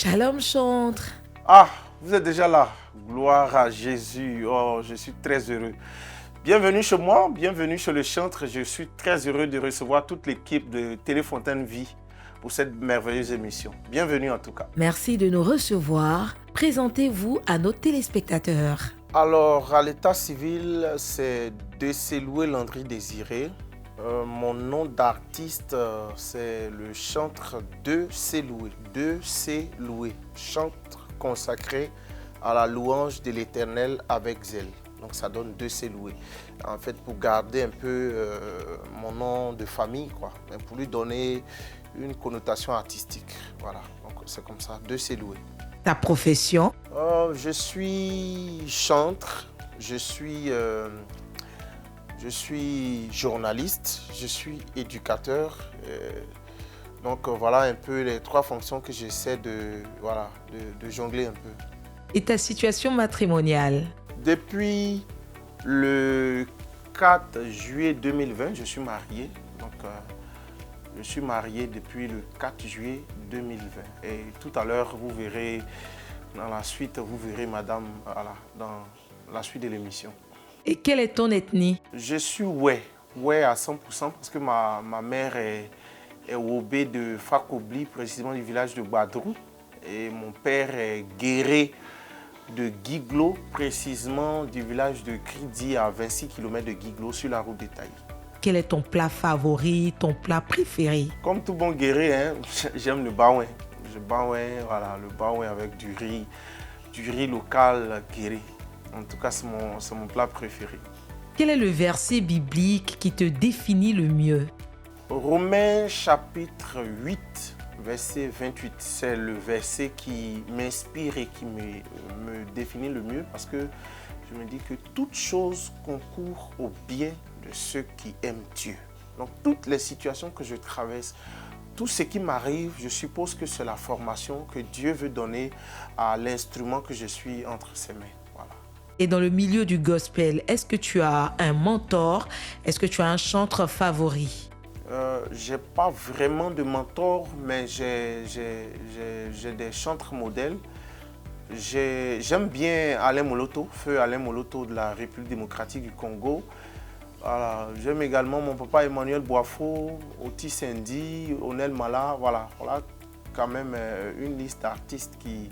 Shalom chantre. Ah, vous êtes déjà là. Gloire à Jésus. Oh, je suis très heureux. Bienvenue chez moi, bienvenue chez le chantre. Je suis très heureux de recevoir toute l'équipe de Téléfontaine Vie pour cette merveilleuse émission. Bienvenue en tout cas. Merci de nous recevoir. Présentez-vous à nos téléspectateurs. Alors, à l'état civil, c'est Déceloué Landry Désiré. Mon nom d'artiste, c'est le chantre Déceloué. Déceloué, chantre consacré à la louange de l'Éternel avec zèle. Donc ça donne Déceloué. En fait, pour garder un peu mon nom de famille, quoi, pour lui donner une connotation artistique. Voilà, donc c'est comme ça, Déceloué. Ta profession? Je suis chantre, je suis journaliste, je suis éducateur. Donc voilà un peu les trois fonctions que j'essaie de jongler un peu. Et ta situation matrimoniale? Depuis le 4 juillet 2020, je suis marié. Donc je suis marié depuis le 4 juillet 2020. Et tout à l'heure, vous verrez, dans la suite, vous verrez madame dans la suite de l'émission. Et quelle est ton ethnie? Je suis ouais à 100% parce que ma mère est Wobé de Fakobli, précisément du village de Badrou. Et mon père est Guéré de Guiglo, précisément du village de Kridi à 26 km de Guiglo sur la route d'Etaï. Quel est ton plat favori, ton plat préféré? Comme tout bon Guéré, hein, j'aime le baouin. Le baouin avec du riz local Guéré. En tout cas, c'est mon plat préféré. Quel est le verset biblique qui te définit le mieux? Romains chapitre 8, verset 28. C'est le verset qui m'inspire et qui me définit le mieux parce que je me dis que toute chose concourt au bien de ceux qui aiment Dieu. Donc toutes les situations que je traverse, tout ce qui m'arrive, je suppose que c'est la formation que Dieu veut donner à l'instrument que je suis entre ses mains. Voilà. Et dans le milieu du gospel, est-ce que tu as un mentor? Est-ce que tu as un chantre favori? J'ai pas vraiment de mentor, mais j'ai des chantres modèles. J'aime bien Alain Moloto, feu Alain Moloto de la République démocratique du Congo. Voilà. J'aime également mon papa Emmanuel Boifo, Otis Indy, Onel Mala. Voilà quand même une liste d'artistes qui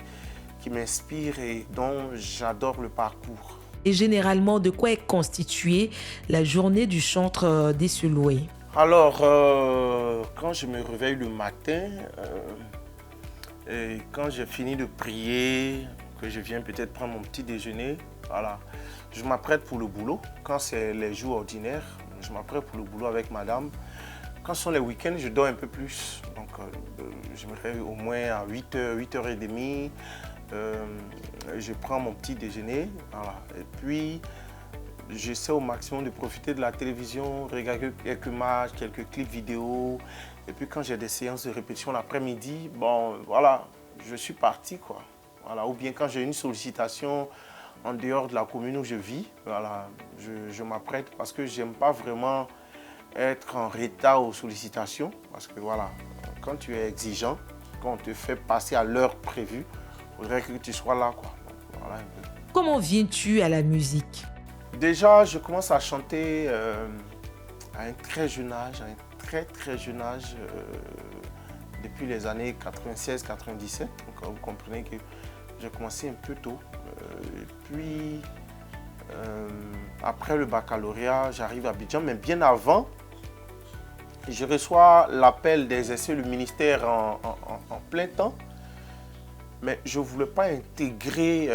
m'inspire et dont j'adore le parcours. Et généralement, de quoi est constituée la journée du chantre Déceloué? Alors, quand je me réveille le matin, et quand j'ai fini de prier, que je viens peut-être prendre mon petit déjeuner, voilà, je m'apprête pour le boulot. Quand c'est les jours ordinaires, je m'apprête pour le boulot avec madame. Quand ce sont les week-ends, je dors un peu plus. Donc, je me réveille au moins à 8h, 8h30. Je prends mon petit déjeuner. Voilà. Et puis, j'essaie au maximum de profiter de la télévision, regarder quelques matchs, quelques clips vidéo. Et puis quand j'ai des séances de répétition l'après-midi, bon, voilà, je suis parti, quoi. Voilà. Ou bien quand j'ai une sollicitation en dehors de la commune où je vis, voilà, je m'apprête parce que j'aime pas vraiment être en retard aux sollicitations. Parce que voilà, quand tu es exigeant, quand on te fait passer à l'heure prévue, il faudrait que tu sois là, quoi. Donc, voilà un peu. Comment viens-tu à la musique? Déjà, je commence à chanter à un très jeune âge, depuis les années 96-97. Donc, vous comprenez que j'ai commencé un peu tôt. Et puis, après le baccalauréat, j'arrive à Abidjan, mais bien avant, je reçois l'appel d'exercer le ministère en plein temps. Mais je ne voulais pas intégrer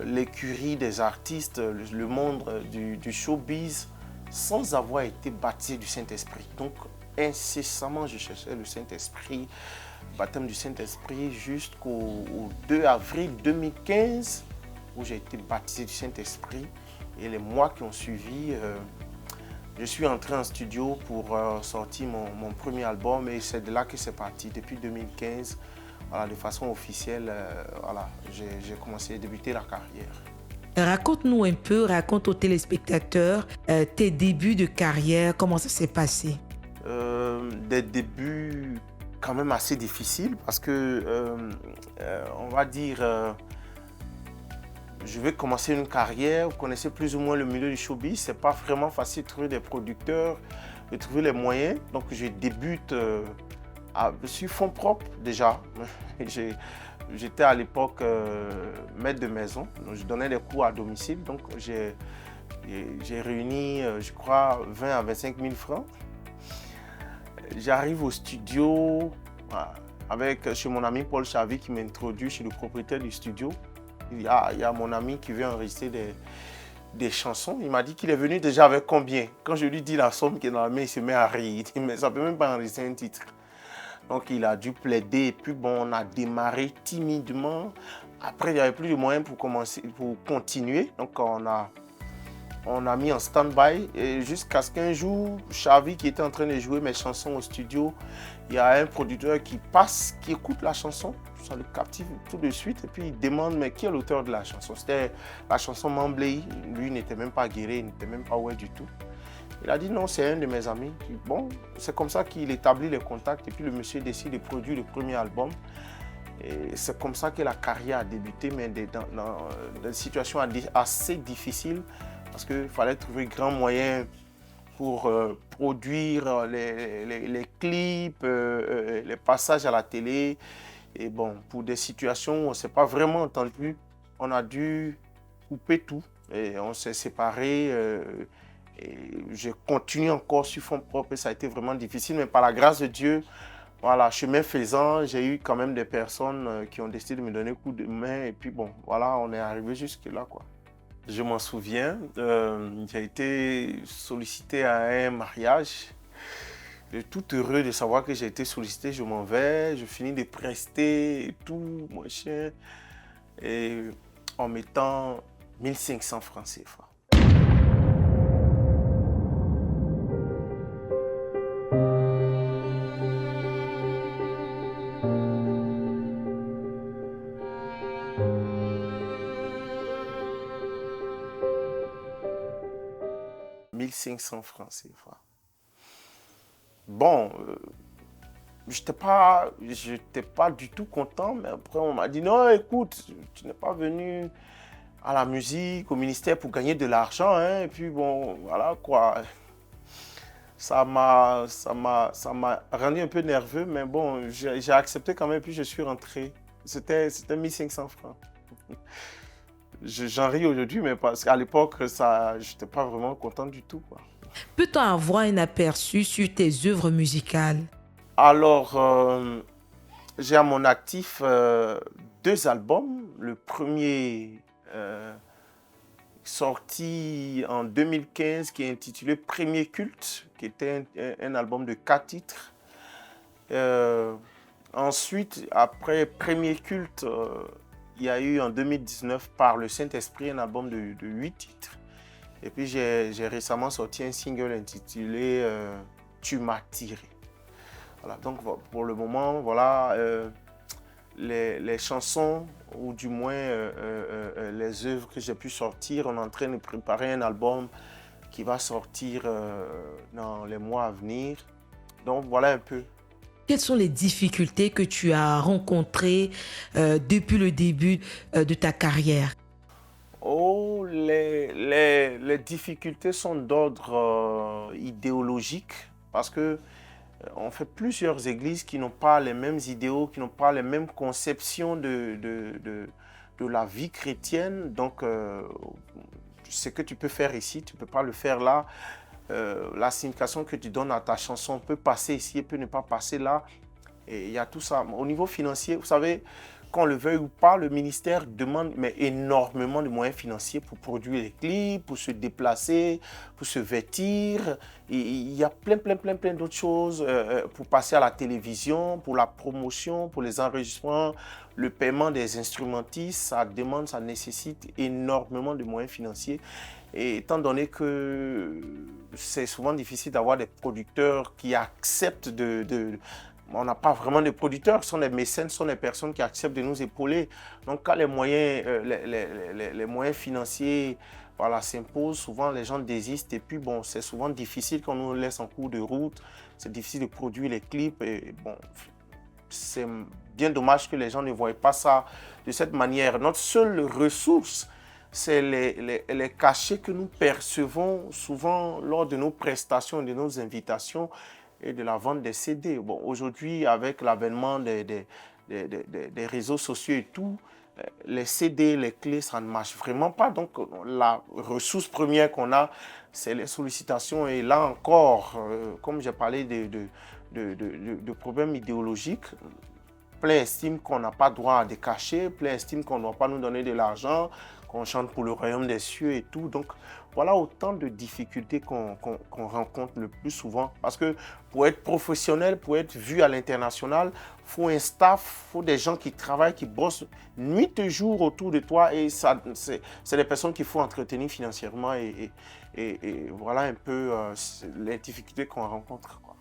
l'écurie des artistes, le monde du showbiz, sans avoir été baptisé du Saint-Esprit. Donc, incessamment, je cherchais le Saint-Esprit, baptême du Saint-Esprit, jusqu'au 2 avril 2015, où j'ai été baptisé du Saint-Esprit. Et les mois qui ont suivi, je suis entré en studio pour sortir mon premier album. Et c'est de là que c'est parti, depuis 2015. Voilà, de façon officielle, j'ai commencé à débuter la carrière. Raconte-nous un peu, raconte aux téléspectateurs tes débuts de carrière, comment ça s'est passé? Des débuts quand même assez difficile parce que, on va dire, je vais commencer une carrière. Vous connaissez plus ou moins le milieu du showbiz. C'est pas vraiment facile de trouver des producteurs, de trouver les moyens. Donc, je débute sur fonds propres déjà. J'étais à l'époque maître de maison. Donc, je donnais des cours à domicile. Donc, j'ai réuni, je crois, 20 à 25 000 francs. J'arrive au studio chez mon ami Paul Chavy qui m'introduit chez le propriétaire du studio. Il y a mon ami qui veut enregistrer des chansons. Il m'a dit qu'il est venu déjà avec combien? Quand je lui dis la somme qui est dans la main, il se met à rire. Il dit, mais ça ne peut même pas enregistrer un titre. Donc, il a dû plaider. Et puis, bon, on a démarré timidement. Après, il n'y avait plus de moyens pour continuer. Donc, on a mis en stand-by jusqu'à ce qu'un jour, Chavy qui était en train de jouer mes chansons au studio, il y a un producteur qui passe, qui écoute la chanson, ça le captive tout de suite et puis il demande mais qui est l'auteur de la chanson. C'était la chanson Mambley, lui n'était même pas guéri, il n'était même pas ouais du tout. Il a dit non, c'est un de mes amis. Bon, c'est comme ça qu'il établit les contacts et puis le monsieur décide de produire le premier album. Et c'est comme ça que la carrière a débuté, mais dans des situations assez difficiles parce qu'il fallait trouver grand moyen pour produire les clips, les passages à la télé. Et bon, pour des situations où on ne s'est pas vraiment entendu, on a dû couper tout. Et on s'est séparés. Et j'ai continué encore sur fonds propres et ça a été vraiment difficile. Mais par la grâce de Dieu, voilà, chemin faisant, j'ai eu quand même des personnes qui ont décidé de me donner un coup de main. Et puis bon, voilà, on est arrivé jusque-là, quoi. Je m'en souviens, j'ai été sollicité à un mariage. Je suis tout heureux de savoir que j'ai été sollicité. Je m'en vais, je finis de prester et tout, mon chien. Et en mettant 1500 francs CFA. « 1500 francs CFA. Bon, je n'étais pas du tout content, mais après on m'a dit non, écoute, tu n'es pas venu à la musique, au ministère pour gagner de l'argent, hein, et puis bon, voilà quoi. Ça m'a rendu un peu nerveux, mais bon, j'ai accepté quand même, puis je suis rentré. C'était 1500 francs. J'en ris aujourd'hui, mais parce qu'à l'époque, je n'étais pas vraiment content du tout, quoi. Peut-on avoir un aperçu sur tes œuvres musicales? Alors, j'ai à mon actif 2 albums. Le premier sorti en 2015 qui est intitulé Premier Culte, qui était un album de 4 titres. Ensuite, après Premier Culte, il y a eu en 2019 par le Saint-Esprit un album de 8 titres. Et puis j'ai récemment sorti un single intitulé Tu m'as tiré. Voilà, donc pour le moment, voilà, les chansons, ou du moins les œuvres que j'ai pu sortir, on est en train de préparer un album qui va sortir dans les mois à venir. Donc voilà un peu. Quelles sont les difficultés que tu as rencontrées depuis le début de ta carrière? Oh, les difficultés sont d'ordre idéologique parce que on fait plusieurs églises qui n'ont pas les mêmes idéaux, qui n'ont pas les mêmes conceptions de la vie chrétienne. Donc, ce que tu peux faire ici, tu ne peux pas le faire là. La signification que tu donnes à ta chanson peut passer ici et peut ne pas passer là. Et il y a tout ça. Au niveau financier, vous savez, qu'on le veuille ou pas, le ministère demande énormément de moyens financiers pour produire les clips, pour se déplacer, pour se vêtir. Et il y a plein d'autres choses pour passer à la télévision, pour la promotion, pour les enregistrements, le paiement des instrumentistes. Ça nécessite énormément de moyens financiers. Et étant donné que c'est souvent difficile d'avoir des producteurs qui acceptent on n'a pas vraiment de producteurs, ce sont des mécènes, ce sont des personnes qui acceptent de nous épauler. Donc quand les moyens, les moyens financiers voilà, s'imposent, souvent les gens désistent. Et puis bon, c'est souvent difficile quand on nous laisse en cours de route. C'est difficile de produire les clips. Et bon, c'est bien dommage que les gens ne voient pas ça de cette manière. Notre seule ressource, c'est les cachets que nous percevons souvent lors de nos prestations, de nos invitations et de la vente des CD. Bon, aujourd'hui, avec l'avènement des réseaux sociaux et tout, les CD, les clés, ça ne marche vraiment pas. Donc, la ressource première qu'on a, c'est les sollicitations. Et là encore, comme j'ai parlé de problèmes idéologiques, plein estiment qu'on n'a pas droit à des cachets, plein estiment qu'on ne doit pas nous donner de l'argent, qu'on chante pour le royaume des cieux et tout. Donc, voilà autant de difficultés qu'on rencontre le plus souvent. Parce que pour être professionnel, pour être vu à l'international, il faut un staff, il faut des gens qui travaillent, qui bossent nuit et jour autour de toi. Et c'est des personnes qu'il faut entretenir financièrement. Et voilà un peu les difficultés qu'on rencontre, quoi.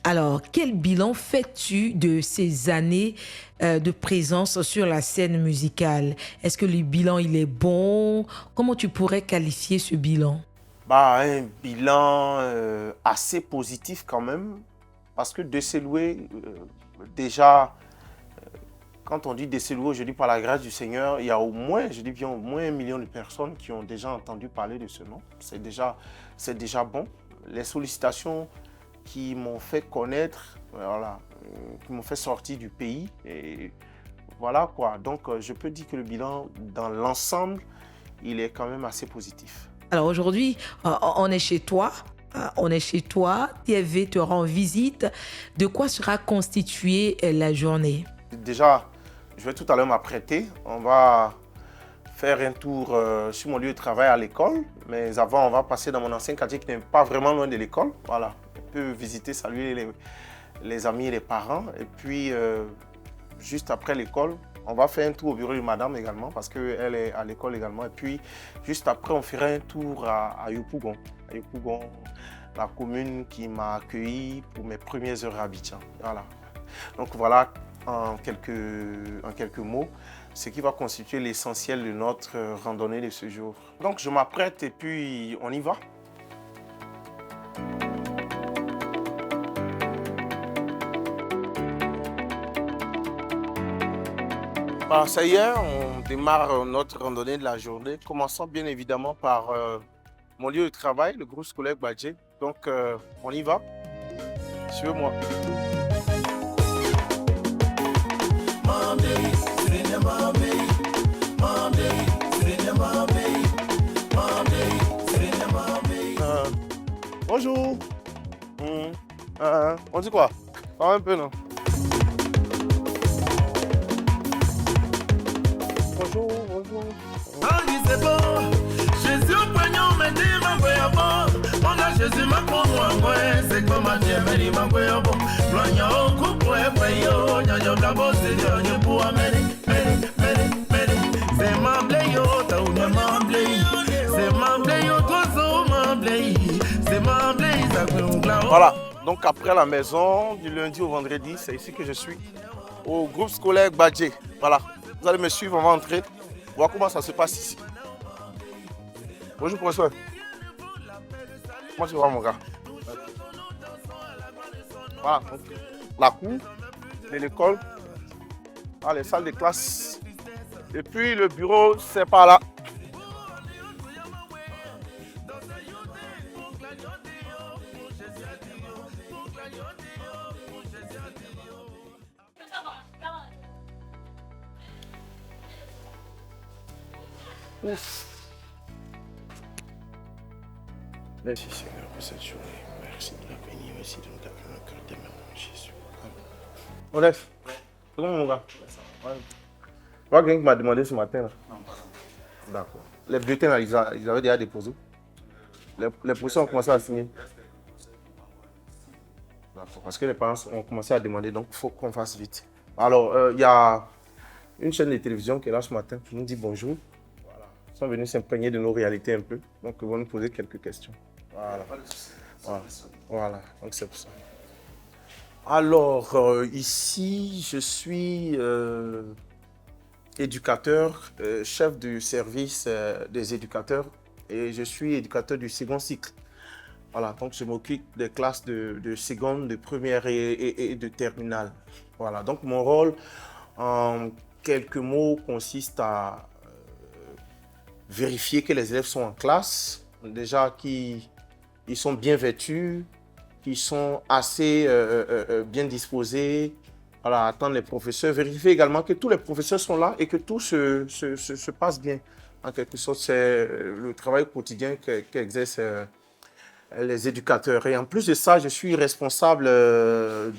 Alors, quel bilan fais-tu de ces années de présence sur la scène musicale? Est-ce que le bilan, il est bon? Comment tu pourrais qualifier ce bilan? Bah, un bilan assez positif quand même, parce que Desceloué, déjà, quand on dit Desceloué aujourd'hui par la grâce du Seigneur, il y a au moins, je dis bien au moins 1 million de personnes qui ont déjà entendu parler de ce nom. C'est déjà bon. Les sollicitations qui m'ont fait connaître, voilà, qui m'ont fait sortir du pays. Et voilà quoi. Donc, je peux dire que le bilan, dans l'ensemble, il est quand même assez positif. Alors aujourd'hui, on est chez toi. On est chez toi. TV te rend visite. De quoi sera constituée la journée? Déjà, je vais tout à l'heure m'apprêter. On va faire un tour sur mon lieu de travail à l'école. Mais avant, on va passer dans mon ancien quartier qui n'est pas vraiment loin de l'école. Voilà. On peut visiter, saluer les amis et les parents. Et puis, juste après l'école, on va faire un tour au bureau de madame également parce qu'elle est à l'école également. Et puis, juste après, on fera un tour à Yopougon. À Yopougon, la commune qui m'a accueilli pour mes premières heures à Abidjan. Voilà. Donc voilà, en quelques mots, ce qui va constituer l'essentiel de notre randonnée de ce jour. Donc je m'apprête et puis on y va. Bah, ça y est, on démarre notre randonnée de la journée. Commençons bien évidemment par mon lieu de travail, le groupe scolaire Badje. Donc on y va. Suivez-moi. Bonjour. On dit quoi? Parle un peu, non? Bonjour, bonjour. C'est bon, Jésus au pognon me dit ma bon. On a Jésus ma c'est comme un dieu me dit ma bon. Loigna au couple payo, nyanyo gabo c'est Dieu pour Amérique. C'est ma bléyo, t'as ou ma bléyo. C'est ma bléyo, toi so ma bléyo. C'est ma bléyo, ça fait un glas. Voilà, donc après la maison, du lundi au vendredi, c'est ici que je suis, au groupe scolaire Badje. Voilà, vous allez me suivre, on va entrer, voir comment ça se passe ici. Bonjour professeur. Comment tu vas mon gars? Voilà, donc, la cour de l'école, les salles de classe, et puis le bureau, c'est par là. Ouf. Merci Seigneur pour cette journée. Merci de la bénir. Merci de nous garder dans le cœur de même Jésus. Olef, comment mon gars? Ouais. Tu vois quelqu'un qui m'a demandé ce matin là? Non, pas ça. D'accord. Les bulletins là, ils avaient déjà déposé. Les procès ont commencé à signer. D'accord. Parce que les parents ont commencé à demander, donc il faut qu'on fasse vite. Alors, il y a une chaîne de télévision qui est là ce matin qui nous dit bonjour. Ils sont venus s'imprégner de nos réalités un peu, donc ils vont nous poser quelques questions. Voilà, donc c'est pour ça. Alors, ici, je suis éducateur, chef du service des éducateurs et je suis éducateur du second cycle. Voilà, donc je m'occupe des classes de seconde, de première et de terminale. Voilà, donc mon rôle, en quelques mots, consiste à vérifier que les élèves sont en classe, déjà qu'ils sont bien vêtus, qu'ils sont assez bien disposés, voilà, attendre les professeurs, vérifier également que tous les professeurs sont là et que tout se passe bien. En quelque sorte, c'est le travail quotidien qu'exercent les éducateurs. Et en plus de ça, je suis responsable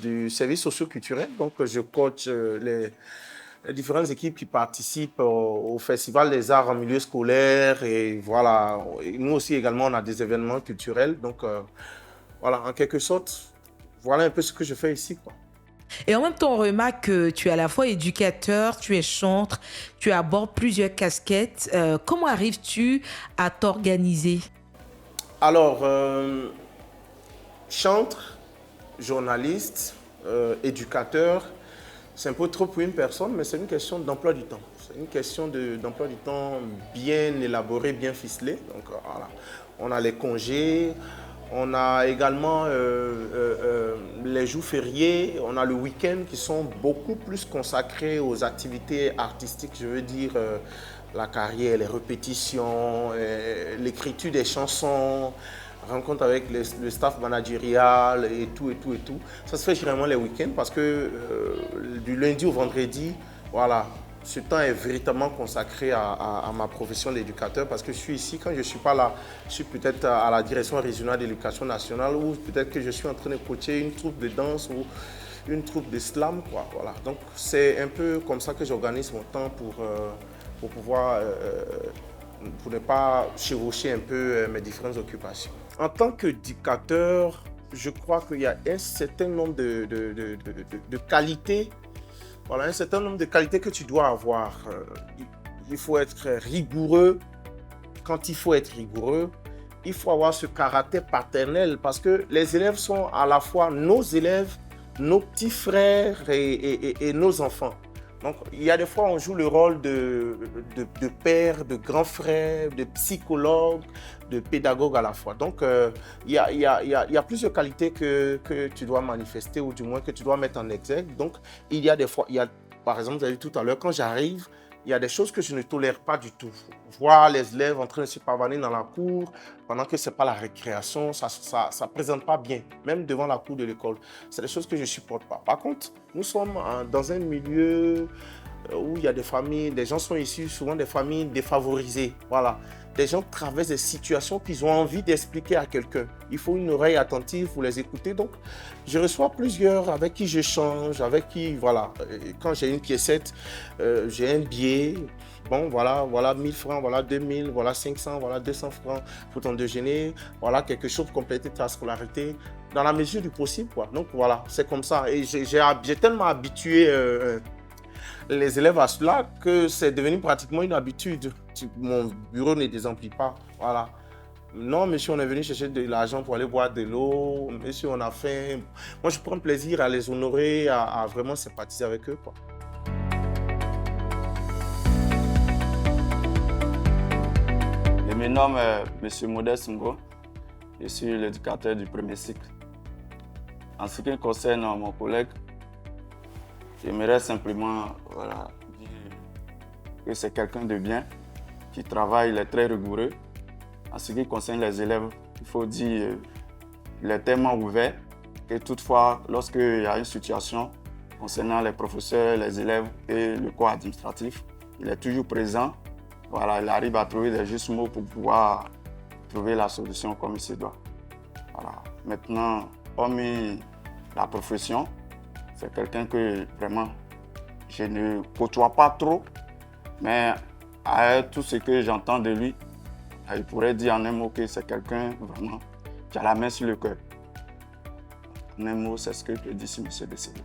du service socio-culturel, donc je coach les différentes équipes qui participent au Festival des Arts en milieu scolaire. Et voilà, et nous aussi également, on a des événements culturels. Donc voilà, en quelque sorte, voilà un peu ce que je fais ici, quoi. Et en même temps, on remarque que tu es à la fois éducateur, tu es chantre, tu abordes plusieurs casquettes. Comment arrives-tu à t'organiser? Alors, chantre, journaliste, éducateur, c'est un peu trop pour une personne, mais c'est une question d'emploi du temps. C'est une question d'emploi du temps bien élaboré, bien ficelé. Donc voilà, on a les congés, on a également les jours fériés, on a le week-end qui sont beaucoup plus consacrés aux activités artistiques, je veux dire la carrière, les répétitions, l'écriture des chansons, rencontre avec le staff managérial et tout, et tout, et tout. Ça se fait généralement les week-ends parce que du lundi au vendredi, voilà, ce temps est véritablement consacré à ma profession d'éducateur parce que je suis ici, quand je ne suis pas là, je suis peut-être à la direction régionale de l'éducation nationale ou peut-être que je suis en train de coacher une troupe de danse ou une troupe de slam, quoi. Voilà. Donc c'est un peu comme ça que j'organise mon temps pour pouvoir, pour ne pas chevaucher un peu mes différentes occupations. En tant qu'éducateur, je crois qu'il y a un certain nombre de qualités. Voilà, un certain nombre de qualités que tu dois avoir. Il faut être rigoureux quand il faut être rigoureux. Il faut avoir ce caractère paternel parce que les élèves sont à la fois nos élèves, nos petits frères et nos enfants. Donc, il y a des fois, on joue le rôle de père, de grand frère, de psychologue, de pédagogue à la fois. Donc, il y a plusieurs qualités que tu dois manifester ou du moins que tu dois mettre en exergue. Donc, il y a des fois, par exemple, vous avez vu tout à l'heure, quand j'arrive, il y a des choses que je ne tolère pas du tout. Voir les élèves en train de se pavaner dans la cour pendant que ce n'est pas la récréation, ça ne présente pas bien, même devant la cour de l'école. C'est des choses que je ne supporte pas. Par contre, nous sommes dans un milieu où il y a des familles, des gens sont issus souvent des familles défavorisées. Voilà. Des gens traversent des situations qu'ils ont envie d'expliquer à quelqu'un. Il faut une oreille attentive pour les écouter. Donc, je reçois plusieurs avec qui j'échange, avec qui, voilà. Et quand j'ai une piécette, j'ai un billet. Bon, voilà 1000 francs, voilà 2000, voilà 500, voilà 200 francs pour ton déjeuner. Voilà quelque chose pour compléter ta scolarité dans la mesure du possible, quoi. Donc, voilà, c'est comme ça. Et j'ai tellement habitué les élèves à cela que c'est devenu pratiquement une habitude. Mon bureau ne désemplit pas. Voilà. Non, monsieur, on est venu chercher de l'argent pour aller boire de l'eau. Monsieur, on a faim. Moi, je prends plaisir à les honorer, à vraiment sympathiser avec eux, quoi. Je me nomme monsieur Modeste Ngo. Je suis l'éducateur du premier cycle. En ce qui concerne mon collègue, j'aimerais simplement dire que c'est quelqu'un de bien, qui travaille, il est très rigoureux. En ce qui concerne les élèves, il faut dire qu'il est tellement ouvert que toutefois, lorsqu'il y a une situation concernant les professeurs, les élèves et le corps administratif, il est toujours présent. Voilà, il arrive à trouver des justes mots pour pouvoir trouver la solution comme il se doit. Voilà. Maintenant, hormis la profession, c'est quelqu'un que vraiment je ne côtoie pas trop, mais à tout ce que j'entends de lui, je pourrais dire en un mot que c'est quelqu'un vraiment qui a la main sur le cœur. En un mot, c'est ce que je dis sur M. Bességo.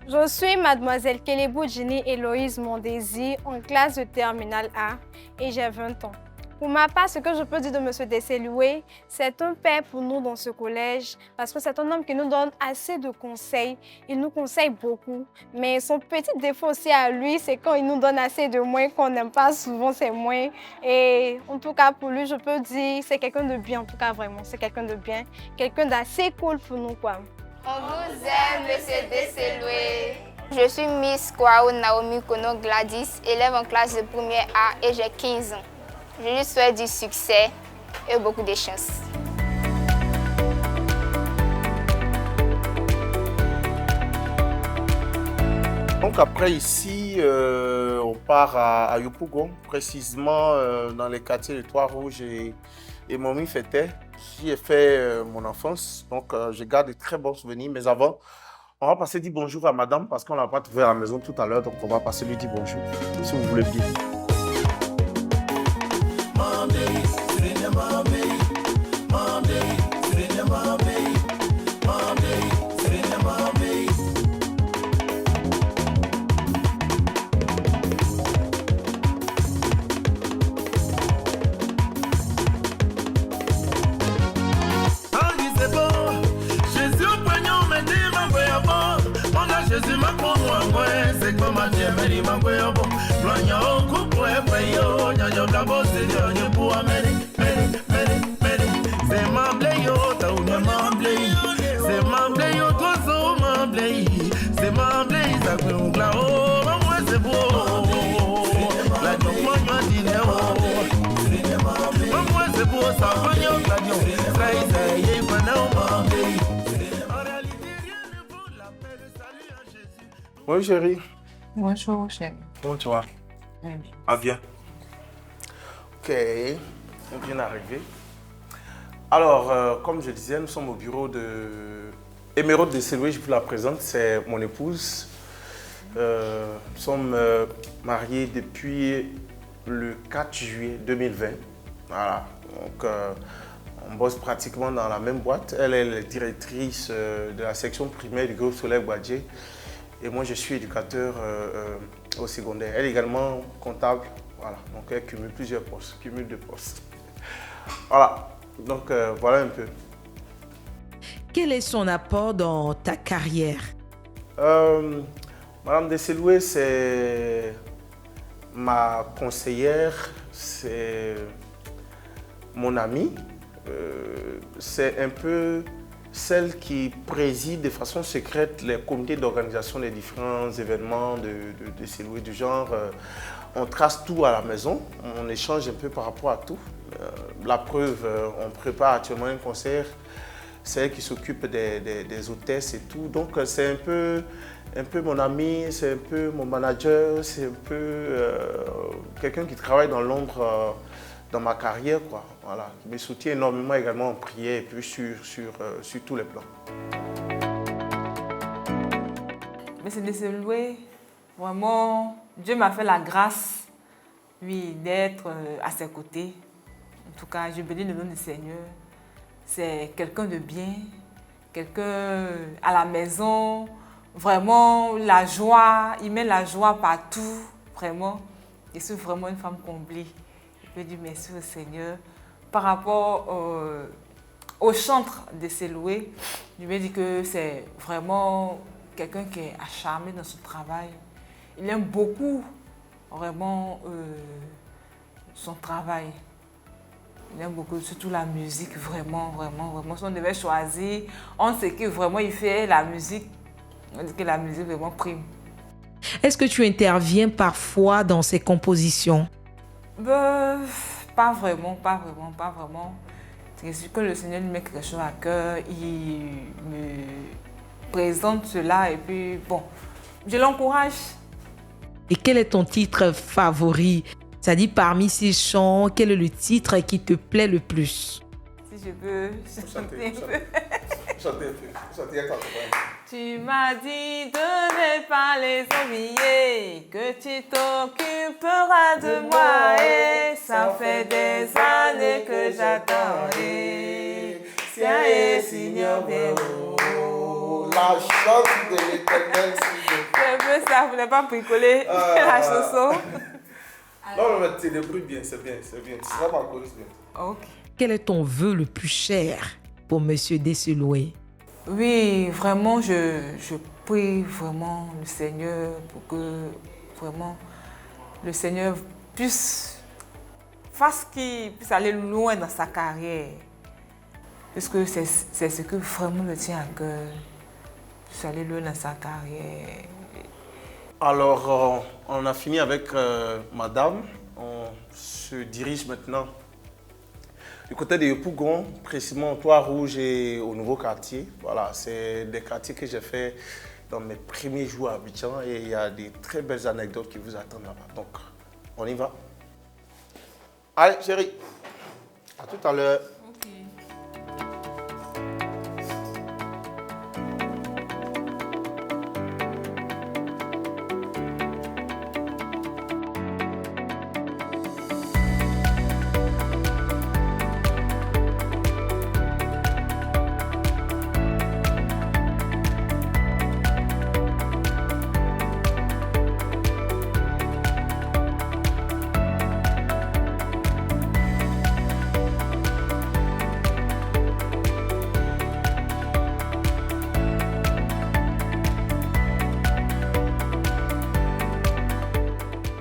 Je suis mademoiselle Kelebou Jenny Héloïse Mondésir en classe de terminale A et j'ai 20 ans. Pour ma part, ce que je peux dire de M. Desseloué, c'est un père pour nous dans ce collège parce que c'est un homme qui nous donne assez de conseils. Il nous conseille beaucoup. Mais son petit défaut aussi à lui, c'est quand il nous donne assez de moins qu'on n'aime pas souvent ces moins. Et en tout cas, pour lui, je peux dire c'est quelqu'un de bien, en tout cas vraiment. C'est quelqu'un de bien, quelqu'un d'assez cool pour nous, quoi. On vous aime, M. Desseloué. Je suis Miss Kwao Naomi Kono Gladys, élève en classe de première A et j'ai 15 ans. Je lui souhaite du succès et beaucoup de chance. Donc après ici, on part à Yopougon, précisément dans les quartiers de Trois-Rouges et Momifete. J'y ai fait mon enfance, donc je garde de très bons souvenirs. Mais avant, on va passer dire bonjour à madame parce qu'on ne l'a pas trouvé à la maison tout à l'heure, donc on va passer lui dire bonjour, si vous voulez bien. Jésus m'a connu, c'est comme un dieu, mais il m'a connu. Gloria au couple, payo, n'y a pas bossé, n'y a pas c'est ma bléyo, t'as ou n'y ma bléyo. C'est ma bléyo, toi, c'est ma bléyo. C'est ma bléyo, ça fait un glao, moi, c'est beau. La dion, moi, m'a dit, moi, c'est beau, ça va, yon, la dion. Ça y est, il va n'a pas bléyo. Bonjour chérie. Bonjour chérie. Comment tu vas? Oui. Ah bien. Ok, on vient d'arriver. Alors, comme je disais, nous sommes au bureau de Émeraude Desseloué, je vous la présente, c'est mon épouse. Nous sommes mariés depuis le 4 juillet 2020. Voilà, donc on bosse pratiquement dans la même boîte. Elle est la directrice de la section primaire du groupe Soleil Guadjé. Et moi, je suis éducateur au secondaire. Elle est également comptable. Voilà, donc elle cumule plusieurs postes, cumule de postes. Voilà, donc voilà un peu. Quel est son apport dans ta carrière? Madame Desseloué, c'est ma conseillère, c'est mon amie. C'est un peu celle qui préside de façon secrète les comités d'organisation des différents événements de Desseloué du genre. On trace tout à la maison, on échange un peu par rapport à tout. La preuve, on prépare actuellement un concert, c'est elle qui s'occupe des hôtesses et tout. Donc c'est un peu mon ami, c'est un peu mon manager, c'est un peu quelqu'un qui travaille dans l'ombre dans ma carrière, quoi. Voilà. Il me soutient énormément également en prière et puis sur tous les plans. Monsieur Desseloué, vraiment, Dieu m'a fait la grâce, oui, d'être à ses côtés. En tout cas, je bénis le nom du Seigneur. C'est quelqu'un de bien, quelqu'un à la maison, vraiment la joie, il met la joie partout, vraiment. Je suis vraiment une femme comblée. Je dis merci au Seigneur. Par rapport au chantre de Desseloué, je me dis que c'est vraiment quelqu'un qui est acharné dans son travail. Il aime beaucoup vraiment son travail. Il aime beaucoup, surtout la musique, vraiment. Si on devait choisir, on sait que vraiment il fait la musique, on dit que la musique vraiment prime. Est-ce que tu interviens parfois dans ses compositions? Pas vraiment. C'est sûr que le Seigneur lui met quelque chose à cœur, il me présente cela et puis bon, je l'encourage. Et quel est ton titre favori? C'est-à-dire parmi ces chants, quel est le titre qui te plaît le plus? Si je peux chanter un peu. Chantez un peu. Tu m'as dit de ne pas les oublier, que tu t'occuperas de moi et ça fait des années que j'attendais. Seigneur, La chante de l'Éternel, c'est un peu ça, vous n'avez pas bricolé la chanson. Non, mais tu débrouilles bien, c'est bien, c'est bien. Tu seras ma choriste bientôt. Ok. Quel est ton vœu le plus cher pour Monsieur Desseloué? Oui, vraiment, je prie vraiment le Seigneur pour que vraiment le Seigneur fasse qu'il puisse aller loin dans sa carrière. Parce que c'est ce que vraiment le tient à cœur. Puisse aller loin dans sa carrière. Alors, on a fini avec madame. On se dirige maintenant du côté de Yopougon, précisément au Trois-Rouges et au Nouveau Quartier. Voilà, c'est des quartiers que j'ai fait dans mes premiers jours à Abidjan et il y a des très belles anecdotes qui vous attendent là-bas. Donc, on y va. Allez, chérie, à tout à l'heure.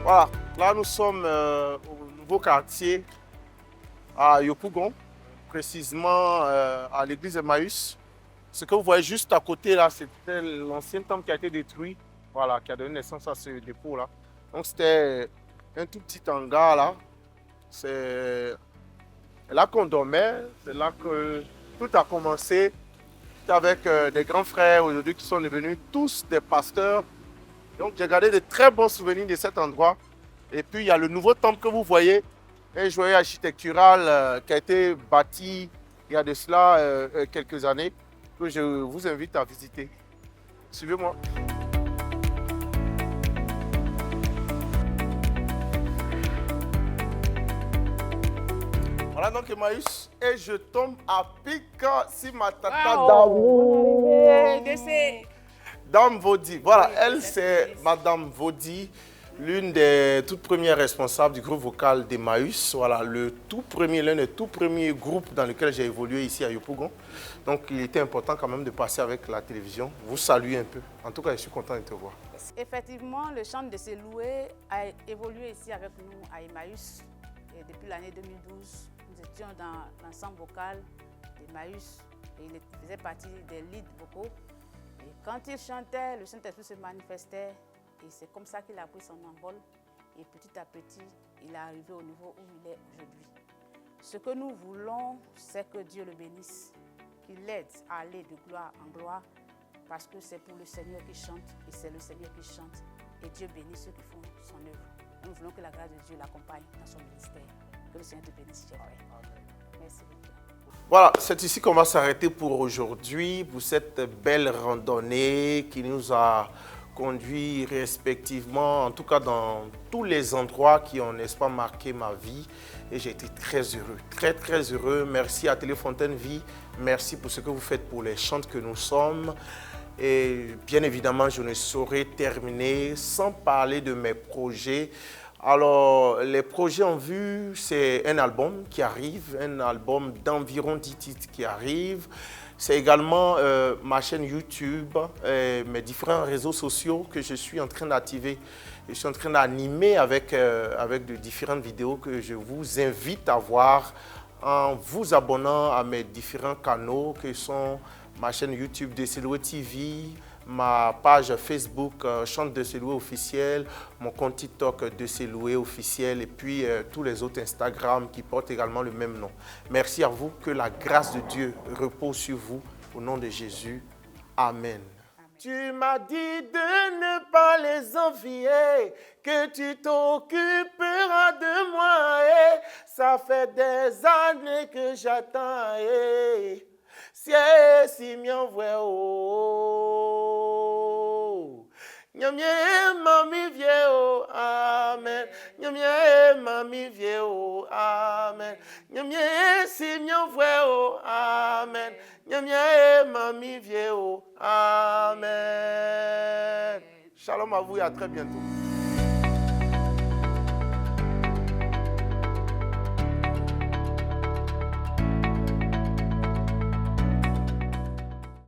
Voilà, là nous sommes au Nouveau Quartier à Yopougon, précisément à l'église Emmaüs. Ce que vous voyez juste à côté là, c'était l'ancien temple qui a été détruit, voilà, qui a donné naissance à ce dépôt là. Donc c'était un tout petit hangar là. C'est là qu'on dormait, c'est là que tout a commencé. C'était avec des grands frères aujourd'hui qui sont devenus tous des pasteurs. Donc j'ai gardé de très bons souvenirs de cet endroit. Et puis il y a le nouveau temple que vous voyez, un joyau architectural qui a été bâti il y a de cela quelques années, que je vous invite à visiter. Suivez-moi. Voilà donc Emmaüs, et je tombe à pic si ma tata Dame Vaudy. Voilà, elle c'est Madame Vaudy, l'une des toutes premières responsables du groupe vocal d'Emmaüs. Voilà, l'un des tout premiers groupes dans lequel j'ai évolué ici à Yopougon. Donc il était important quand même de passer avec la télévision, vous saluer un peu. En tout cas, je suis content de te voir. Effectivement, le chant de Desseloué a évolué ici avec nous à Emmaüs. Et depuis l'année 2012, nous étions dans l'ensemble vocal d'Emmaüs et il faisait partie des leads vocaux. Et quand il chantait, le Saint-Esprit se manifestait et c'est comme ça qu'il a pris son envol. Et petit à petit, il est arrivé au niveau où il est aujourd'hui. Ce que nous voulons, c'est que Dieu le bénisse, qu'il l'aide à aller de gloire en gloire, parce que c'est pour le Seigneur qui chante et c'est le Seigneur qui chante. Et Dieu bénit ceux qui font son œuvre. Nous voulons que la grâce de Dieu l'accompagne dans son ministère. Que le Seigneur te bénisse, cher frère. Merci beaucoup. Voilà, c'est ici qu'on va s'arrêter pour aujourd'hui, pour cette belle randonnée qui nous a conduits respectivement, en tout cas dans tous les endroits qui ont, n'est-ce pas, marqué ma vie. Et j'ai été très heureux, très heureux. Merci à Téléfontaine Vie, merci pour ce que vous faites pour les chantes que nous sommes. Et bien évidemment, je ne saurais terminer sans parler de mes projets. Alors, les projets en vue, c'est un album qui arrive, un album d'environ 10 titres qui arrive. C'est également ma chaîne YouTube, mes différents réseaux sociaux que je suis en train d'activer. Je suis en train d'animer avec de différentes vidéos que je vous invite à voir en vous abonnant à mes différents canaux que sont ma chaîne YouTube Desseloué TV, ma page Facebook Chante Desseloué officiel, mon compte TikTok Desseloué officiel et puis tous les autres Instagram qui portent également le même nom. Merci à vous, que la grâce de Dieu repose sur vous au nom de Jésus. Amen. Tu m'as dit de ne pas les envier, que tu t'occuperas de moi. Et ça fait des années que j'attends. Si m'en voit oh, nyamie mami vieux amen, nyamie mami vieux amen, nyamie si m'en voit oh amen, nyamie mami vieux amen. Shalom à vous et à très bientôt.